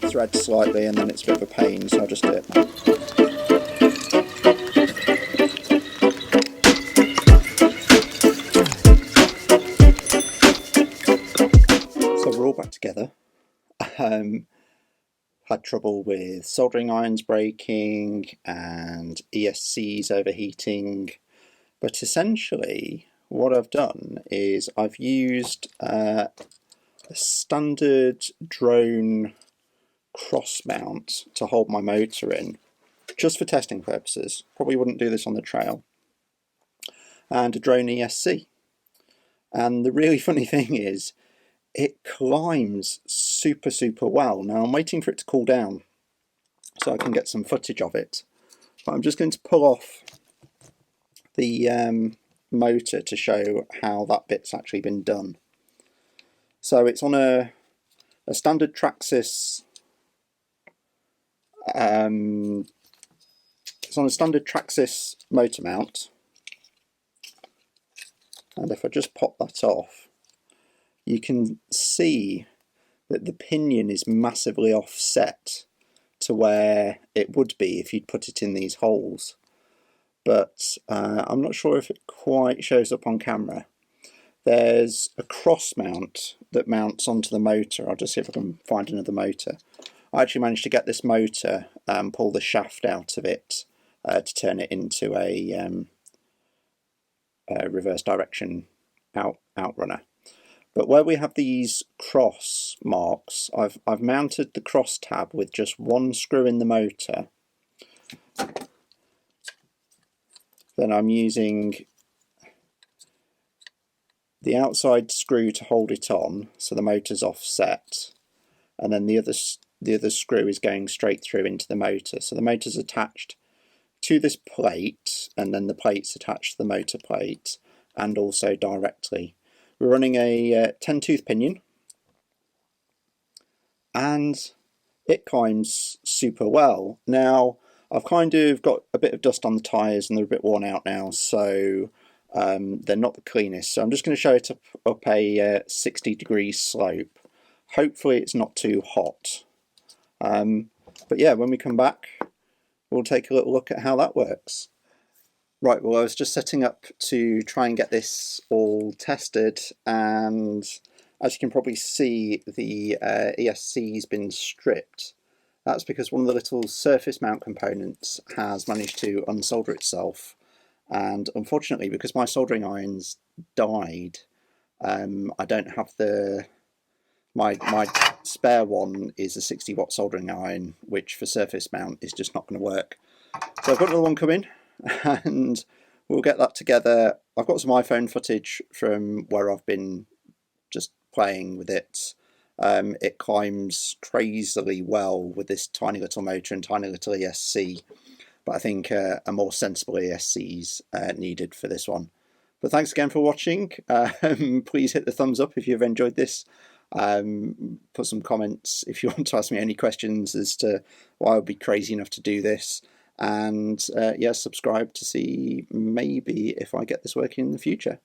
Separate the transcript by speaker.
Speaker 1: thread slightly and then it's a bit of a pain, so I'll just do it. So we're all back together. Had trouble with soldering irons breaking and ESCs overheating, but essentially what I've done is I've used a standard drone cross mount to hold my motor in, just for testing purposes. Probably wouldn't do this on the trail. And a drone ESC. And the really funny thing is, it climbs super well. Now I'm waiting for it to cool down so I can get some footage of it. But I'm just going to pull off the motor to show how that bit's actually been done. So it's on a standard Traxxas. It's on a standard Traxxas motor mount, and if I just pop that off, you can see that the pinion is massively offset to where it would be if you'd put it in these holes. But I'm not sure if it quite shows up on camera. There's a cross mount that mounts onto the motor. I'll just see if I can find another motor. I actually managed to get this motor and pull the shaft out of it to turn it into a reverse direction outrunner. But where we have these cross marks, I've mounted the cross tab with just one screw in the motor. Then I'm using the outside screw to hold it on, so the motor's offset, and then the other screw is going straight through into the motor. So the motor's attached to this plate, and then the plate's attached to the motor plate, and also directly. We're running a 10-tooth pinion, and it climbs super well. Now, I've kind of got a bit of dust on the tyres and they're a bit worn out now, so they're not the cleanest. So I'm just going to show it up a 60-degree slope. Hopefully it's not too hot. But yeah, when we come back, we'll take a little look at how that works. Right, well, I was just setting up to try and get this all tested, and as you can probably see, the ESC's been stripped. That's because one of the little surface mount components has managed to unsolder itself, and unfortunately, because my soldering irons died, I don't have my spare one is a 60-watt soldering iron, which for surface mount is just not going to work. So I've got another one coming, and we'll get that together. I've got some iPhone footage from where I've been just playing with it. It climbs crazily well with this tiny little motor and tiny little ESC, but I think a more sensible ESC is needed for this one. But thanks again for watching. Please hit the thumbs up if you've enjoyed this. Put some comments if you want to ask me any questions as to why I would be crazy enough to do this. And yeah, subscribe to see maybe if I get this working in the future.